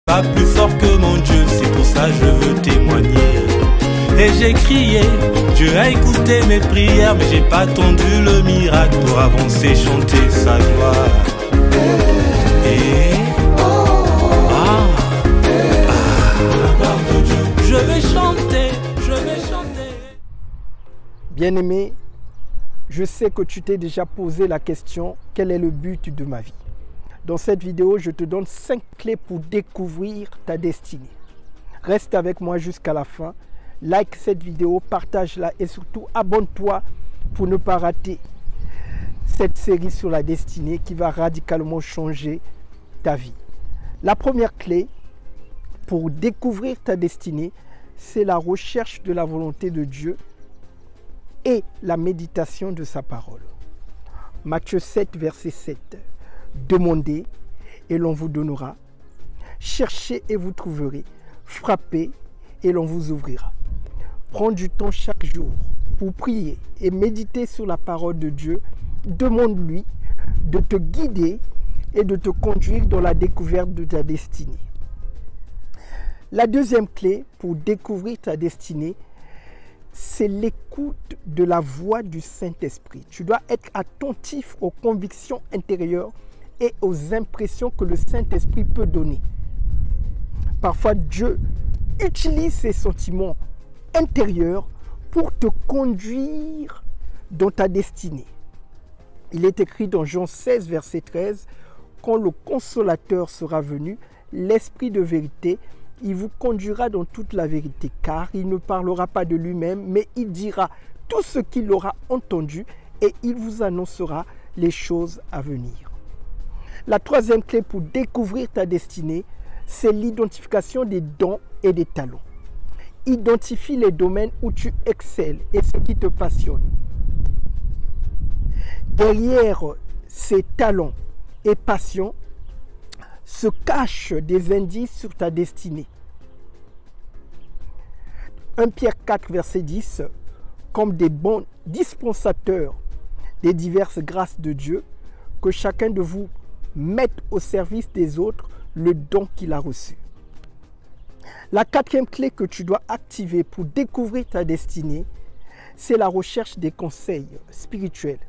Pas plus fort que mon Dieu, c'est pour ça je veux témoigner. Et j'ai crié, Dieu a écouté mes prières, mais j'ai pas attendu le miracle pour avancer, chanter sa gloire. Et la gloire de Dieu, je vais chanter, je vais chanter. Bien-aimé, je sais que tu t'es déjà posé la question, quel est le but de ma vie? Dans cette vidéo, je te donne 5 clés pour découvrir ta destinée. Reste avec moi jusqu'à la fin. Like cette vidéo, partage-la et surtout abonne-toi pour ne pas rater cette série sur la destinée qui va radicalement changer ta vie. La première clé pour découvrir ta destinée, c'est la recherche de la volonté de Dieu et la méditation de sa parole. Matthieu 7, verset 7. Demandez et l'on vous donnera. Cherchez et vous trouverez. Frappez et l'on vous ouvrira. Prends du temps chaque jour pour prier et méditer sur la parole de Dieu. Demande-lui de te guider et de te conduire dans la découverte de ta destinée. La deuxième clé pour découvrir ta destinée, c'est l'écoute de la voix du Saint-Esprit. Tu dois être attentif aux convictions intérieures et aux impressions que le Saint-Esprit peut donner. Parfois, Dieu utilise ses sentiments intérieurs pour te conduire dans ta destinée. Il est écrit dans Jean 16, verset 13, « Quand le Consolateur sera venu, l'Esprit de vérité, il vous conduira dans toute la vérité, car il ne parlera pas de lui-même, mais il dira tout ce qu'il aura entendu et il vous annoncera les choses à venir. » La troisième clé pour découvrir ta destinée, c'est l'identification des dons et des talents. Identifie les domaines où tu excelles et ce qui te passionne. Derrière ces talents et passions se cachent des indices sur ta destinée. 1 Pierre 4, verset 10, comme des bons dispensateurs des diverses grâces de Dieu, que chacun de vous mette au service des autres le don qu'il a reçu. La quatrième clé que tu dois activer pour découvrir ta destinée, c'est la recherche des conseils spirituels.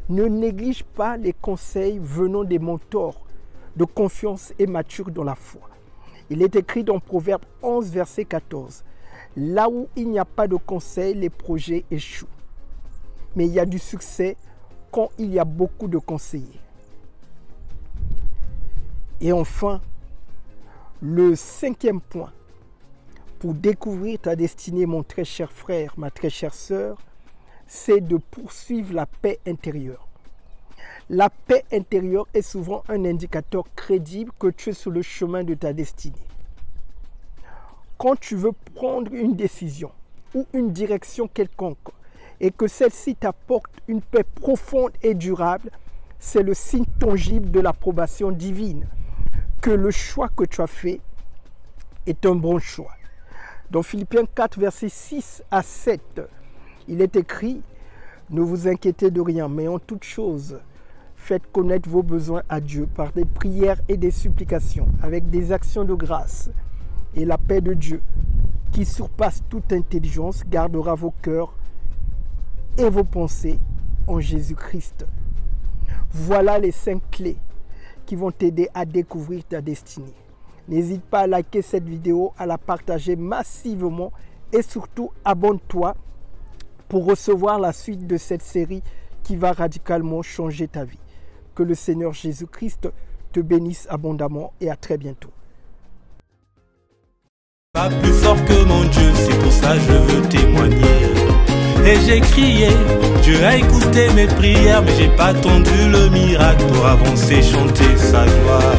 Ne néglige pas les conseils venant des mentors de confiance et matures dans la foi. Il est écrit dans Proverbe 11, verset 14. Là où il n'y a pas de conseil, les projets échouent. Mais il y a du succès quand il y a beaucoup de conseillers. Et enfin, le cinquième point pour découvrir ta destinée, mon très cher frère, ma très chère sœur, c'est de poursuivre la paix intérieure. La paix intérieure est souvent un indicateur crédible que tu es sur le chemin de ta destinée. Quand tu veux prendre une décision ou une direction quelconque et que celle-ci t'apporte une paix profonde et durable, c'est le signe tangible de l'approbation divine, que le choix que tu as fait est un bon choix. Dans Philippiens 4, versets 6 à 7, il est écrit « Ne vous inquiétez de rien, mais en toute chose, faites connaître vos besoins à Dieu par des prières et des supplications, avec des actions de grâce. Et la paix de Dieu, qui surpasse toute intelligence, gardera vos cœurs et vos pensées en Jésus-Christ. » Voilà les 5 clés qui vont t'aider à découvrir ta destinée. N'hésite pas à liker cette vidéo, à la partager massivement et surtout abonne-toi pour recevoir la suite de cette série qui va radicalement changer ta vie. Que le Seigneur Jésus-Christ te bénisse abondamment et à très bientôt. Pas plus fort que mon Dieu, c'est pour ça je veux témoigner. Et j'ai crié, Dieu a écouté mes prières, mais j'ai pas attendu le miracle pour avancer, chanter sa gloire.